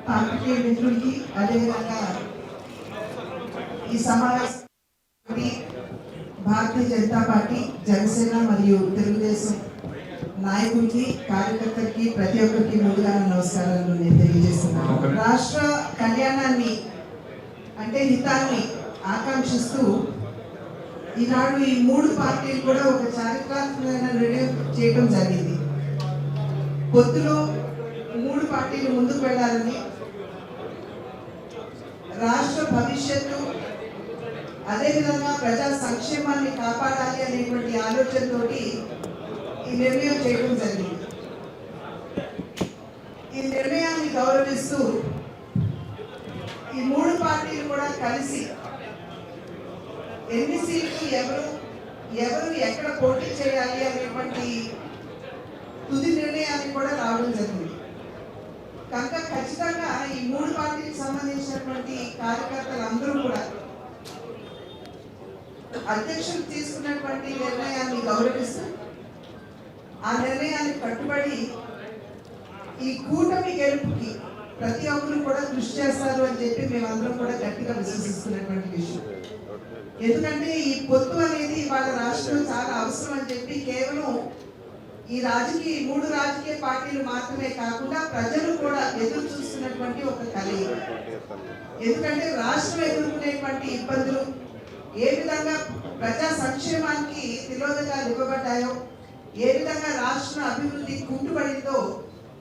Party మిత్రులకి అదేవిధంగా ఈ సమావేశం భారతీయ జనతా పార్టీ, జనసేన మరియు తెలుగుదేశం నాయకులకి, కార్యకర్తలకి ప్రతి ఒక్కరికి ముందుగా నమస్కారాలు నేను తెలియజేస్తున్నాను. రాష్ట్ర కళ్యాణాన్ని అంటే హితాన్ని ఆకాంక్షిస్తూ ఈనాడు ఈ మూడు పార్టీలు కూడా ఒక చారిత్రాత్మకమైన నిర్ణయం చేయడం జరిగింది. పొత్తులో మూడు పార్టీలు ముందుకు వెళ్ళాలని, రాష్ట్ర భవిష్యత్తు అదేవిధంగా ప్రజా సంక్షేమాన్ని కాపాడాలి అనేటువంటి ఆలోచనతోటి ఈ నిర్ణయం చేయడం జరిగింది. ఈ నిర్ణయాన్ని గౌరవిస్తూ ఈ మూడు పార్టీలు కూడా కలిసి ఎన్ని సీట్లు ఎవరు ఎక్కడ పోటీ చేయాలి అనేటువంటి తుది నిర్ణయానికి కూడా రావడం జరిగింది. కనుక ఖచ్చితంగా ఈ మూడు పార్టీలకు సంబంధించినటువంటి కార్యకర్తలందరూ కూడా అధ్యక్షులు తీసుకున్నటువంటి నిర్ణయాన్ని గౌరవిస్తూ ఆ నిర్ణయానికి కట్టుబడి ఈ కూటమి గెలుపుకి ప్రతి ఒక్కరు కూడా కృషి చేస్తారు అని చెప్పి మేమందరం కూడా గట్టిగా విశ్వసిస్తున్నటువంటి విషయం. ఎందుకంటే ఈ పొత్తు అనేది వాళ్ళ రాష్ట్రంలో చాలా అవసరం అని చెప్పి కేవలం ఈ మూడు రాజకీయ పార్టీలు మాత్రమే కాకుండా ప్రజలు కూడా ఎదురు చూస్తున్నటువంటి ఒక కలయిక. ఎందుకంటే రాష్ట్రం ఎదుర్కొనేటువంటి ఇబ్బందులు, ఏ విధంగా ప్రజా సంక్షేమానికి తిలోదకాలు ఇవ్వబడ్డాయో, ఏ విధంగా రాష్ట్ర అభివృద్ధి కుంటుపడిందో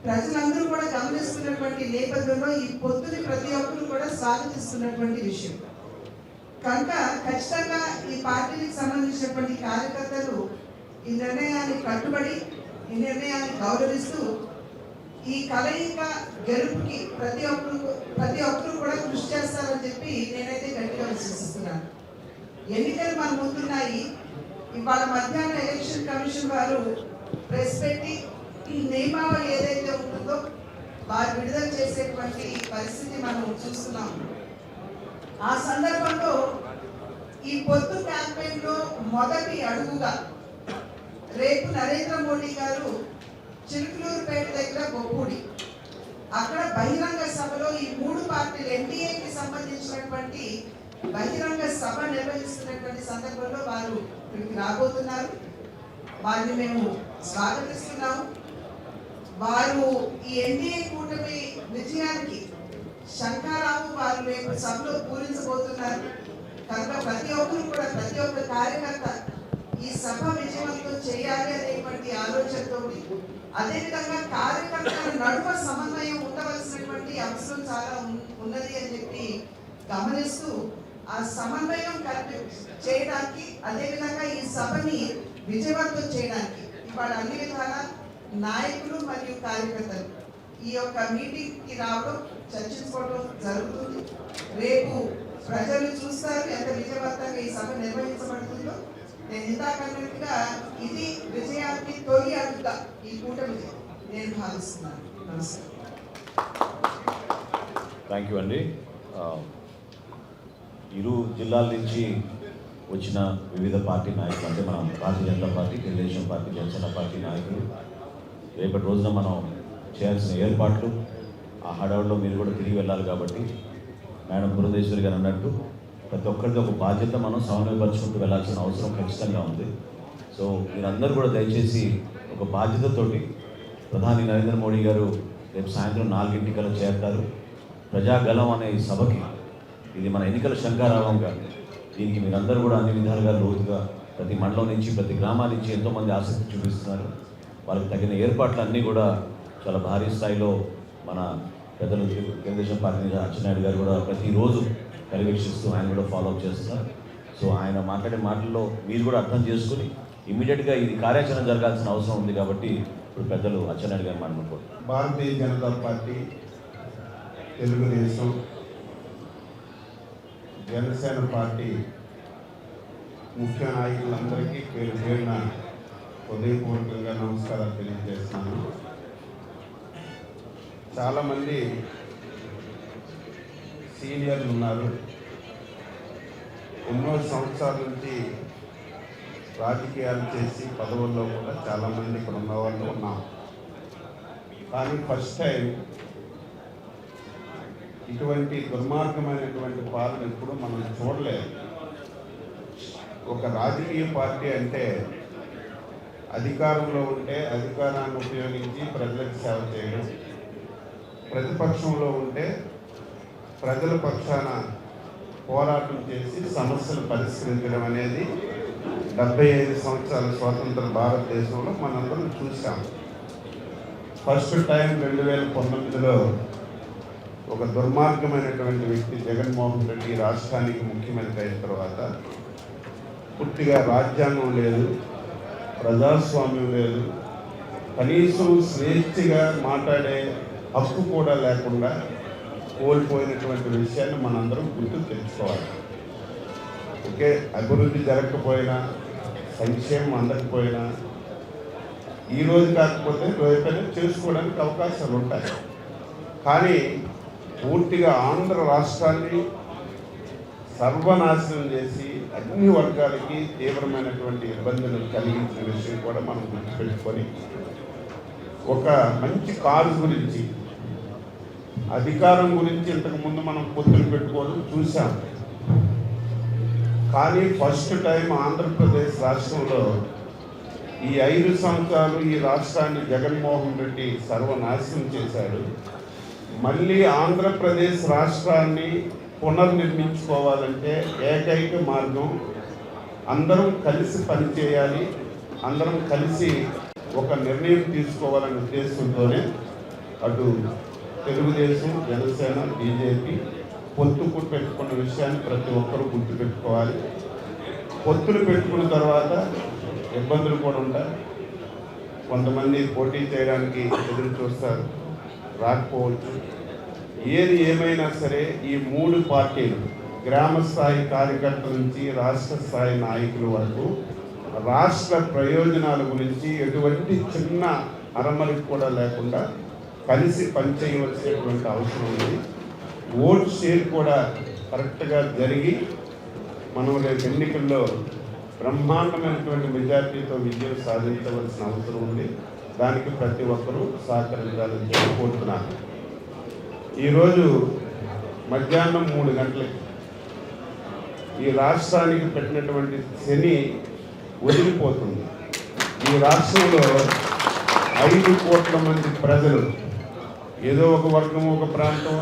ప్రజలందరూ కూడా గమనిస్తున్నటువంటి నేపథ్యంలో ఈ పొత్తుని ప్రతి ఒక్కరు కూడా స్వాగతిస్తున్నటువంటి విషయం. కనుక ఖచ్చితంగా ఈ పార్టీకి సంబంధించినటువంటి కార్యకర్తలు ఈ నిర్ణయాన్ని కట్టుబడి, ఈ నిర్ణయాన్ని గౌరవిస్తూ ఈ కలయిక గెలుపుకి ప్రతి ఒక్కరు కూడా కృషి చేస్తారని చెప్పి నేనైతే గట్టిగా విశ్వసిస్తున్నాను. ఎన్నికలు మన ముందున్నాయి. ఇవాళ మధ్యాహ్నం ఎలక్షన్ కమిషన్ వారు ప్రెస్ పెట్టి ఈ నియమావళి ఏదైతే ఉంటుందో వారు విడుదల చేసేటువంటి పరిస్థితి మనం చూస్తున్నాం. ఆ సందర్భంలో ఈ పొత్తు క్యాంపెయిన్ లో మొదటి అడుగుగా రేపు నరేంద్ర మోడీ గారు చిలుకలూరుపేట దగ్గర బొప్పూడి అక్కడ బహిరంగ సభలో ఈ మూడు పార్టీలు ఎన్డీఏకి సంబంధించినటువంటి బహిరంగ సభ నిర్వహిస్తున్నటువంటి సందర్భంలో వారు ఇక్కడికి రాబోతున్నారు. వారిని మేము స్వాగతిస్తున్నాము. వారు ఈ ఎన్డీఏ కూటమి విజయానికి శంఖారావు వారు రేపు సభలో పూరించబోతున్నారు. కనుక ప్రతి ఒక్క కార్యకర్త ఈ సభ విజయవంతం చేయాలి అనేటువంటి ఆలోచనతో, అదేవిధంగా కార్యకర్తల నడుమ సమన్వయం ఉండవలసినటువంటి అవసరం చాలా ఉన్నది అని చెప్పి గమనిస్తూ ఆ సమన్వయం చేయడానికి, అదేవిధంగా ఈ సభని విజయవంతం చేయడానికి ఇవాళ అన్ని విధాల నాయకులు మరియు కార్యకర్తలు ఈ యొక్క మీటింగ్ కి రావడం, చర్చించుకోవడం జరుగుతుంది. రేపు ప్రజలు చూస్తారు ఎంత విజయవంతంగా ఈ సభ నిర్వహించబడుతుందో. నేను ఇందాక అన్నట్టుగా ఇది విజయానికి తొలి అడుగుగా ఈ కూటమి నేను భావిస్తున్నాను. నమస్కారం. థ్యాంక్ యూ అండి. ఇరు జిల్లాల నుంచి వచ్చిన వివిధ పార్టీ నాయకులు, అంటే మనం Bharatiya Janata party, Telugu Desam party, Janasena party నాయకులు రేపటి రోజున మనం చేయాల్సిన ఏర్పాట్లు, ఆ హడావుడిలో మీరు కూడా తిరిగి వెళ్ళాలి కాబట్టి మేడం పురంధేశ్వరి గారు అన్నట్టు ప్రతి ఒక్కరికి ఒక బాధ్యత మనం సమన్వయపరుచుకుంటూ వెళ్ళాల్సిన అవసరం ఖచ్చితంగా ఉంది. సో మీరందరూ కూడా దయచేసి ఒక బాధ్యతతోటి ప్రధాని నరేంద్ర మోడీ గారు రేపు సాయంత్రం 4 చేరతారు. ప్రజాగలం అనే ఈ సభకి ఇది మన ఎన్నికల శంఖారావంగా, దీనికి మీరందరూ కూడా అన్ని విధాలుగా లోతుగా ప్రతి మండలం నుంచి ప్రతి గ్రామాల నుంచి ఎంతోమంది ఆసక్తి చూపిస్తున్నారు. వాళ్ళకి తగిన ఏర్పాట్లు అన్నీ కూడా చాలా భారీ స్థాయిలో మన పెద్దలు తెలుగుదేశం పార్టీ అచ్చెన్నాయుడు గారు కూడా ప్రతిరోజు పర్యవేక్షిస్తూ ఆయన కూడా ఫాలోఅప్ చేస్తున్నారు. సో ఆయన మాట్లాడే మాటల్లో మీరు కూడా అర్థం చేసుకుని ఇమ్మీడియట్గా ఇది కార్యాచరణ జరగాల్సిన అవసరం ఉంది కాబట్టి ఇప్పుడు పెద్దలు అచ్చెన్నాయుడు గారు మాట్లాడుకోండి. భారతీయ జనతా పార్టీ, తెలుగుదేశం, జనసేన పార్టీ ముఖ్య నాయకులందరికీ పేరు పేరున హృదయపూర్వకంగా నమస్కారాలు తెలియజేస్తున్నాను. చాలామంది సీనియర్లు ఉన్నారు. ఎన్నో సంవత్సరాల నుంచి రాజకీయాలు చేసి పదవుల్లో కూడా చాలామంది ఇక్కడ ఉన్న వాళ్ళు ఉన్నాం. కానీ ఫస్ట్ టైం ఇటువంటి దుర్మార్గమైనటువంటి పాలన ఎప్పుడు మనం చూడలేదు. ఒక రాజకీయ పార్టీ అంటే అధికారంలో ఉంటే అధికారాన్ని ఉపయోగించి ప్రజలకు సేవ చేయడం, ప్రతిపక్షంలో ఉంటే ప్రజల పక్షాన పోరాటం చేసి సమస్యలు పరిష్కరించడం అనేది 75 సంవత్సరాల స్వాతంత్ర భారతదేశంలో మనందరం చూసాం. ఫస్ట్ టైం 2019లో ఒక దుర్మార్గమైనటువంటి వ్యక్తి జగన్మోహన్ రెడ్డి రాష్ట్రానికి ముఖ్యమంత్రి అయిన తర్వాత పూర్తిగా రాజ్యాంగం లేదు, ప్రజాస్వామ్యం లేదు, కనీసం స్వేచ్ఛగా మాట్లాడే హక్కు కూడా లేకుండా కోల్పోయినటువంటి విషయాన్ని మనందరం గుర్తు తెచ్చుకోవాలి. ఓకే, అభివృద్ధి జరగకపోయినా, సంక్షేమం అందకపోయినా ఈరోజు కాకపోతే రేపైనా చేసుకోవడానికి అవకాశాలు ఉంటాయి. కానీ పూర్తిగా ఆంధ్ర రాష్ట్రాన్ని సర్వనాశనం చేసి అన్ని వర్గాలకి తీవ్రమైనటువంటి ఇబ్బందులు కలిగించిన విషయం కూడా మనం గుర్తుపెట్టుకొని, ఒక మంచి కారు గురించి, అధికారం గురించి ఇంతకుముందు మనం పొత్తులు పెట్టుకోవడం చూసాం. కానీ ఫస్ట్ టైం ఆంధ్రప్రదేశ్ రాష్ట్రంలో ఈ 5 సంవత్సరాలు ఈ రాష్ట్రాన్ని జగన్మోహన్ రెడ్డి సర్వనాశనం చేశాడు. మళ్ళీ ఆంధ్రప్రదేశ్ రాష్ట్రాన్ని పునర్నిర్మించుకోవాలంటే ఏకైక మార్గం అందరం కలిసి పనిచేయాలి, అందరం కలిసి ఒక నిర్ణయం తీసుకోవాలనే ఉద్దేశంతోనే అటు తెలుగుదేశం, జనసేన, బీజేపీ పొత్తుకు పెట్టుకున్న విషయాన్ని ప్రతి ఒక్కరూ గుర్తుపెట్టుకోవాలి. పొత్తులు పెట్టుకున్న తర్వాత ఇబ్బందులు కూడా ఉంటాయి. కొంతమంది పోటీ చేయడానికి ఎదురు చూస్తారు, రాకపోవచ్చు. ఏది ఏమైనా సరే ఈ 3 పార్టీలు, గ్రామ స్థాయి కార్యకర్తల నుంచి రాష్ట్ర స్థాయి నాయకుల వరకు రాష్ట్ర ప్రయోజనాల గురించి ఎటువంటి చిన్న అరమరికి కూడా లేకుండా కలిసి పనిచేయవలసినటువంటి అవసరం ఉంది. ఓట్ షేర్ కూడా కరెక్ట్గా జరిగి మనం రేపు ఎన్నికల్లో బ్రహ్మాండమైనటువంటి మెజార్టీతో విజయం సాధించవలసిన అవసరం ఉంది. దానికి ప్రతి ఒక్కరూ సహకరించాలని చెప్పి కోరుతున్నాను. ఈరోజు మధ్యాహ్నం 3 గంటలకి ఈ రాష్ట్రానికి పెట్టినటువంటి శని వదిలిపోతుంది. ఈ రాష్ట్రంలో 5 కోట్ల మంది ప్రజలు, ఏదో ఒక వర్గం, ఒక ప్రాంతం,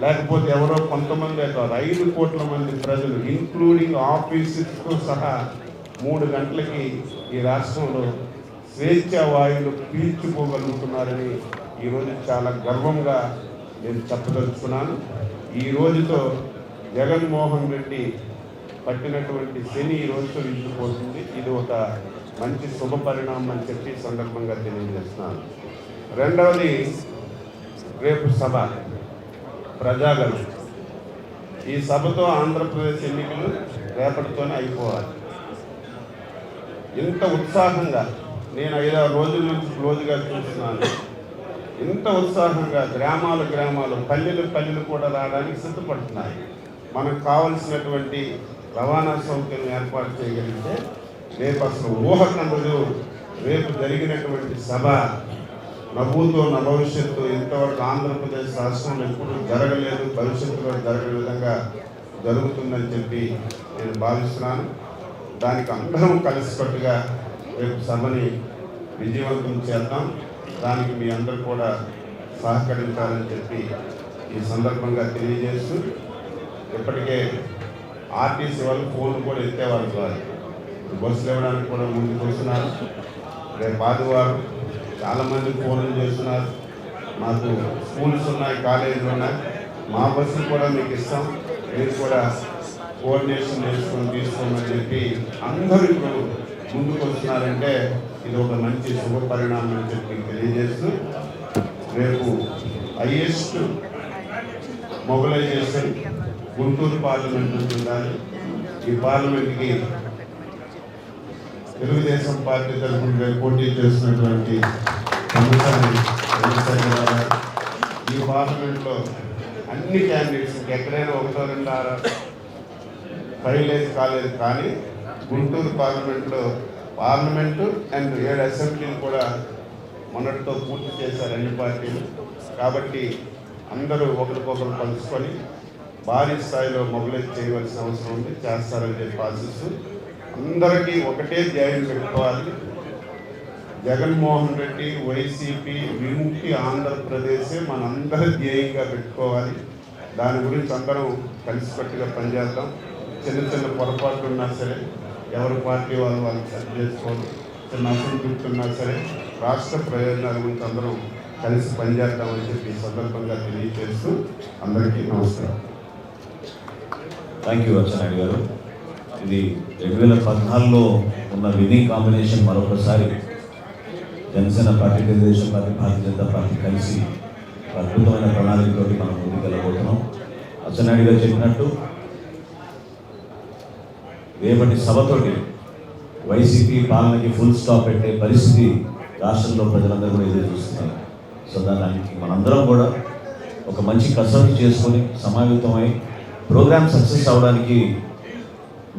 లేకపోతే ఎవరో కొంతమంది కాదు, 5 కోట్ల మంది ప్రజలు ఇంక్లూడింగ్ ఆఫీసర్స్తో సహా 3 గంటలకి ఈ రాష్ట్రంలో స్వేచ్ఛా వాయువులు పీల్చుకోగలుగుతున్నారని ఈరోజు చాలా గర్వంగా నేను చెప్పదలుచుకున్నాను. ఈ రోజుతో జగన్మోహన్ రెడ్డి పట్టినటువంటి శని ఈ రోజుతో విడిచిపోతుంది. ఇది ఒక మంచి శుభ పరిణామం అని చెప్పి సందర్భంగా తెలియజేస్తున్నాను. రెండవది, రేపు సభ ప్రజాగళం. ఈ సభతో ఆంధ్రప్రదేశ్ ఎన్నికలు రేపటితోనే అయిపోవాలి. ఇంత ఉత్సాహంగా నేను 5-6 రోజుల నుంచి క్లోజ్గా చూస్తున్నాను. ఇంత ఉత్సాహంగా గ్రామాలు, పల్లెలు కూడా రావడానికి సిద్ధపడుతున్నాయి. మనకు కావలసినటువంటి రవాణా సౌకర్యం ఏర్పాటు చేయగలిగితే రేపు అసలు ఊహకందదు. రేపు జరిగినటువంటి సభ నవ్వుతో భవిష్యత్తు ఇంతవరకు ఆంధ్రప్రదేశ్ రాష్ట్రంలో ఎప్పుడు జరగలేదు, భవిష్యత్తులో జరగని విధంగా జరుగుతుందని చెప్పి నేను భావిస్తున్నాను. దానికి అందరం కలిసికట్టుగా రేపు సభని విజయవంతం చేద్దాం. దానికి మీ అందరూ కూడా సహకరించాలని చెప్పి ఈ సందర్భంగా తెలియజేస్తూ, ఇప్పటికే ఆర్టీసీ వాళ్ళు ఫోన్లు కూడా ఎత్తేవారు కాదు, బస్సులు ఇవ్వడానికి కూడా ముందుకు వస్తున్నారు. రేపు ఆదివారం చాలామంది ఫోన్లు చేస్తున్నారు. మాకు స్కూల్స్ ఉన్నాయి, కాలేజీలు ఉన్నాయి, మా బస్సులు కూడా మీకు ఇస్తాం, మీరు కూడా కోఆర్డినేషన్ చేసుకొని తీసుకోమని చెప్పి అందరూ ఇప్పుడు ముందుకు వస్తున్నారంటే ఇది ఒక మంచి శుభ పరిణామం అని చెప్పి తెలియజేస్తూ, రేపు హైయెస్ట్ మొబిలైజేషన్ గుంటూరు పార్లమెంట్ నుంచి ఉండాలి. ఈ పార్లమెంట్కి తెలుగుదేశం పార్టీ తరఫున పోటీ చేస్తున్నటువంటి ఈ పార్లమెంట్లో అన్ని క్యాండిడేట్స్ ఎక్కడైనా 1-2 ఫైల్ కాలేదు. కానీ గుంటూరు పార్లమెంటు అండ్ 7 అసెంబ్లీలు కూడా మొన్నటితో పూర్తి చేశారు అన్ని పార్టీలు. కాబట్టి అందరూ ఒకరికొకరు కలుసుకొని భారీ స్థాయిలో మొబిలైజ్ చేయవలసిన అవసరం ఉంది, చేస్తారని చెప్పి ఆశిస్తూ అందరికీ ఒకటే ధ్యేయం పెట్టుకోవాలి. జగన్మోహన్ రెడ్డి వైసీపీ విముక్తి ఆంధ్రప్రదేశే మనందరి ధ్యేయంగా పెట్టుకోవాలి. దాని గురించి అందరం కలిసికట్టుగా పనిచేద్దాం. చిన్న చిన్న పొరపాట్లు ఉన్నా సరే ఎవరి పార్టీ వాళ్ళు సరి చేసుకోవాలి. చిన్న అసంతృప్తి ఉన్నా సరే రాష్ట్ర ప్రయోజనాల గురించి అందరం కలిసి పనిచేద్దామని చెప్పి ఈ సందర్భంగా తెలియజేస్తూ అందరికీ నమస్కారం. థ్యాంక్ యూ అచ్చెన్నాయుడు గారు. ఇది 2014లో ఉన్న విన్నింగ్ కాంబినేషన్ మరొకసారి జనసేన పార్టీ, తెలుగుదేశం పార్టీ, భారతీయ జనతా పార్టీ కలిసి అద్భుతమైన ప్రణాళికతోటి మనం ముందుకు వెళ్ళబోతున్నాం. అచ్చెన్నాయుడు గారు చెప్పినట్టు రేపటి సభతోటి వైసీపీ పాలనకి ఫుల్ స్టాప్ పెట్టే పరిస్థితి రాష్ట్రంలో ప్రజలందరూ కూడా ఎదురు చూస్తున్నారు. సో దానికి మనందరం కూడా ఒక మంచి కసరత్తు చేసుకొని సమావేతమై ప్రోగ్రామ్ సక్సెస్ అవ్వడానికి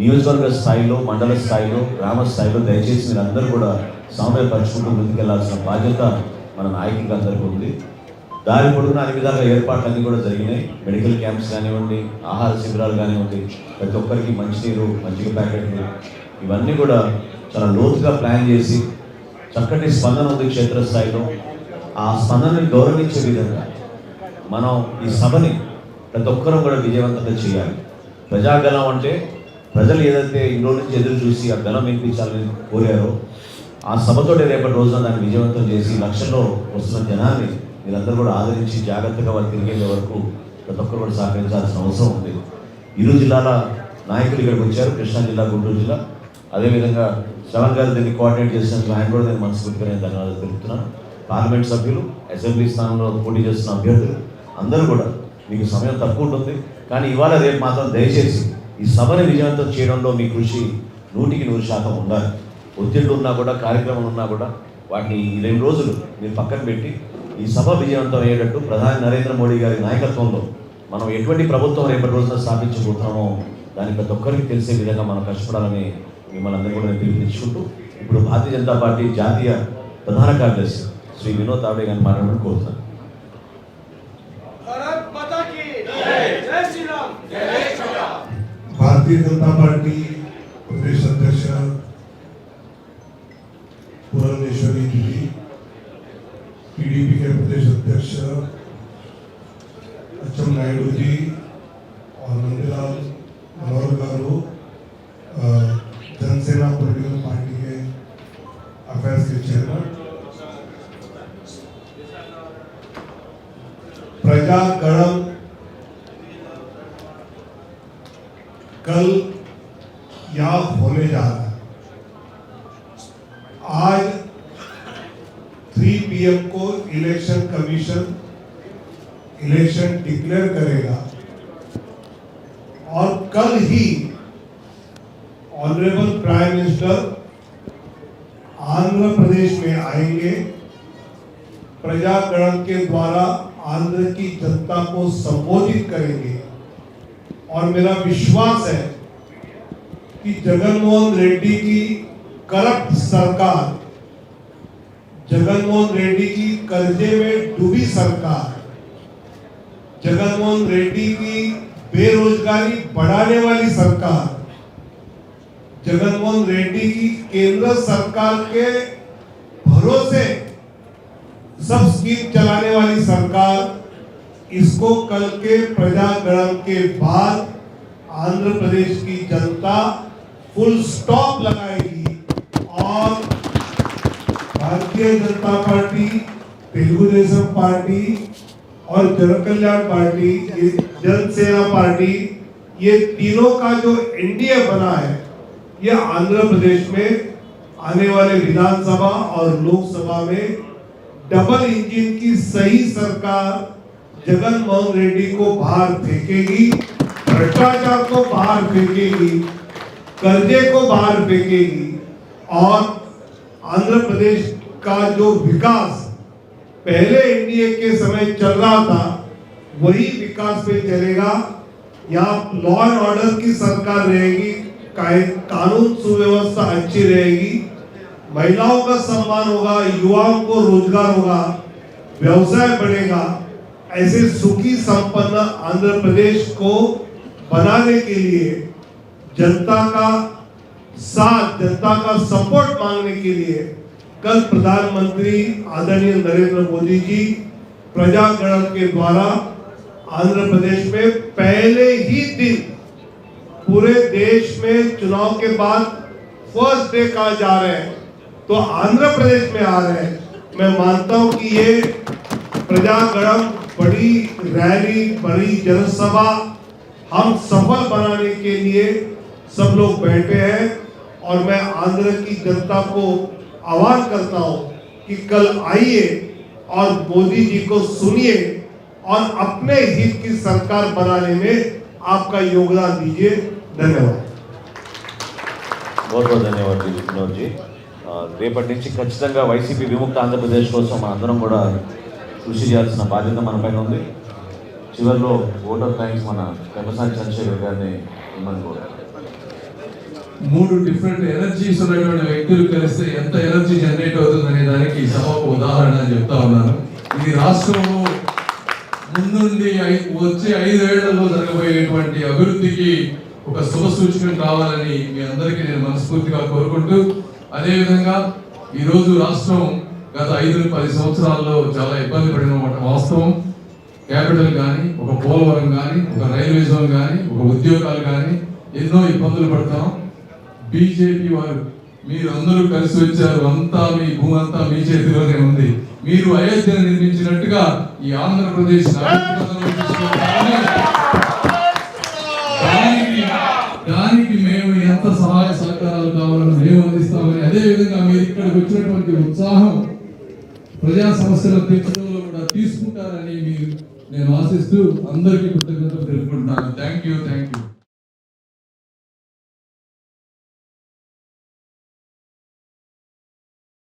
నియోజకవర్గ స్థాయిలో, మండల స్థాయిలో, గ్రామ స్థాయిలో దయచేసి మీరు అందరూ కూడా సమన్వయపరుచుకుంటూ ముందుకెళ్లాల్సిన బాధ్యత మన నాయకులకు అందరికీ ఉంది. దారి పొడుగున అన్ని విధాలుగా ఏర్పాట్లన్నీ కూడా జరిగినాయి. మెడికల్ క్యాంప్స్ కానివ్వండి, ఆహార శిబిరాలు కానివ్వండి, ప్రతి ఒక్కరికి మంచినీరు, మజ్జిగ ప్యాకెట్లు, ఇవన్నీ కూడా చాలా లోతుగా ప్లాన్ చేసి చక్కటి స్పందన ఉంది క్షేత్రస్థాయిలో. ఆ స్పందనని గౌరవించే విధంగా మనం ఈ సభని ప్రతి ఒక్కరూ కూడా విజయవంతంగా చేయాలి. ప్రజాగలం అంటే ప్రజలు ఏదైతే ఇంట్లో నుంచి ఎదురు చూసి ఆ గలం వినిపించాలని కోరారో ఆ సభతోటి రేపటి రోజున దాన్ని విజయవంతం చేసి లక్షల్లో వస్తున్న జనాన్ని మీరందరూ కూడా ఆదరించి జాగ్రత్తగా వారు తిరిగే వరకు ప్రతి ఒక్కరు కూడా సహకరించాల్సిన అవసరం ఉంది. ఇరు జిల్లాల నాయకులు ఇక్కడికి వచ్చారు, కృష్ణా జిల్లా, గుంటూరు జిల్లా. అదేవిధంగా శ్రవణ్ గారు దీన్ని కోఆర్డినేట్ చేసినందుకు ఆయన కూడా నేను మనస్ఫూర్తిగా నేను ధన్యవాదాలు తెలుపుతున్నాను. పార్లమెంట్ సభ్యులు, అసెంబ్లీ స్థానంలో పోటీ చేస్తున్న అభ్యర్థులు అందరూ కూడా మీకు సమయం తక్కువ ఉంటుంది, కానీ ఇవాళ రేపు మాత్రం దయచేసి ఈ సభని విజయవంతం చేయడంలో మీ కృషి 100% ఉండాలి. ఒత్తిళ్ళు ఉన్నా కూడా, కార్యక్రమాలు ఉన్నా కూడా వాటిని ఈ 2 రోజులు మీరు పక్కన పెట్టి ఈ సభ విజయవంతం అయ్యేటట్టు ప్రధాని నరేంద్ర మోడీ గారి నాయకత్వంలో మనం ఎటువంటి ప్రభుత్వం రేపటి రోజున స్థాపించబోతున్నామో దానికి ప్రతి ఒక్కరికి తెలిసే విధంగా మనం కష్టపడాలని మిమ్మల్ని అందరూ కూడా పిలుపునిచ్చుకుంటూ ఇప్పుడు భారతీయ జనతా పార్టీ జాతీయ ప్రధాన కార్యదర్శి శ్రీ వినోద్ తావడే గారిని మాట్లాడమని కోరుతున్నాను. भारतीय जनता पार्टी प्रदेश अध्यक्ष पुरंदेश्वरी दीदी, टीडीपी के प्रदेश अध्यक्ष अच्చెన్నాయుడు जी और नंदलाल मनोहर गारू, जनसेना पॉलिटिकल पार्टी के अफेयर्स के चेयरमैन, प्रजागणम कल याद होने जा रहा है. आज 3 PM को इलेक्शन कमीशन इलेक्शन डिक्लेयर करेगा और कल ही honourable prime minister Andhra Pradesh में आएंगे. प्रजागणन के द्वारा आंध्र की जनता को संबोधित करेंगे और मेरा विश्वास है कि जगनमोहन रेड्डी की करप्ट सरकार, जगनमोहन रेड्डी की कर्जे में डूबी सरकार, जगनमोहन रेड्डी की बेरोजगारी बढ़ाने वाली सरकार, जगनमोहन रेड्डी की केंद्र सरकार के भरोसे सब स्कीम चलाने वाली सरकार, इसको कल के प्रजागणन के बाद आंध्र प्रदेश की जनता फुल स्टॉप लगाएगी और भारतीय जनता पार्टी, तेलुगुदेशम पार्टी और जनकल्याण पार्टी, ये जनसेना पार्टी, ये तीनों का जो एनडीए बना है, ये आंध्र प्रदेश में आने वाले विधानसभा और लोकसभा में डबल इंजन की सही सरकार जगनमोहन रेड्डी को बाहर फेंकेगी, भ्रष्टाचार को बाहर फेंकेगी, कर्जे को बाहर फेंकेगी और आंध्र प्रदेश का जो विकास पहले एनडीए के समय चल रहा था वही विकास पे चलेगा. यहाँ लॉ एंड ऑर्डर की सरकार रहेगी, कानून सुव्यवस्था अच्छी रहेगी, महिलाओं का सम्मान होगा, युवाओं को रोजगार होगा, व्यवसाय बढ़ेगा. ऐसे सुखी संपन्न आंध्र प्रदेश को बनाने के लिए जनता का साथ, जनता का सपोर्ट मांगने के लिए कल प्रधानमंत्री आदरणीय नरेंद्र मोदी जी प्रजागण के द्वारा आंध्र प्रदेश में पहले ही दिन पूरे देश में चुनाव के बाद फर्स्ट डे कहा जा रहे हैं, तो आंध्र प्रदेश में आ रहे हैं। मैं मानता हूं कि ये प्रजागण बड़ी रैली, बड़ी जनसभा हम सफल बनाने के लिए सब लोग बैठे हैं और मैं आंध्र की जनता को आह्वान करता हूं कि कल आइए और मोदी जी को सुनिए और अपने हित की सरकार बनाने में आपका योगदान दीजिए। धन्यवाद। बहुत बहुत ధన్యవాదాలు వినోద్ జీ. రేపటి నుంచి ఖచ్చితంగా వైసీపీ విముక్త ఆంధ్రప్రదేశ్ కోసం మనందరం కూడా కృషి చేయాల్సిన బాధ్యత మన పైన ఉంది. చివరిలో ఓట్ ఆఫ్ థ్యాంక్స్ మన పెమ్మసాని చంద్రశేఖర్ గారిని ఇమ్మని కోరారు. 3 డిఫరెంట్ ఎనర్జీస్ ఉన్నటువంటి వ్యక్తులు కలిస్తే ఎంత ఎనర్జీ జనరేట్ అవుతుందనే దానికి సభకు ఉదాహరణ చెప్తా ఉన్నాను. ఇది రాష్ట్రంలో ముందుండి వచ్చే 5 ఏళ్లలో జరగబోయేటువంటి అభివృద్ధికి ఒక శుభ సూచకం కావాలని మీ అందరికీ నేను మనస్ఫూర్తిగా కోరుకుంటూ, అదేవిధంగా ఈరోజు రాష్ట్రం గత 5-10 సంవత్సరాల్లో చాలా ఇబ్బంది పడిన వాస్తవం. క్యాపిటల్ కానీ, ఒక పోలవరం కానీ, ఒక రైల్వే జోన్ కానీ, ఒక ఉద్యోగాలు కానీ ఎన్నో ఇబ్బందులు పడతాం. బీజేపీ వారు మీరు అందరూ కలిసి వచ్చారు, అంతా మీ భూమి అంతా మీ చేతిలోనే ఉంది. మీరు అయోధ్యను నిర్మించినట్టుగా ఈ ఆంధ్రప్రదేశ్ దానికి మేము ఎంత సహాయ సహకారాలు కావాలని మేము అందిస్తామని, అదేవిధంగా మీరు ఇక్కడికి వచ్చినటువంటి ఉత్సాహం ప్రజా సమస్యలు తీర్చడంలో కూడా తీసుకుంటారని నేను ఆశిస్తూ అందరికీ కృతజ్ఞతలు తెలుపుకుంటున్నాను. Thank you.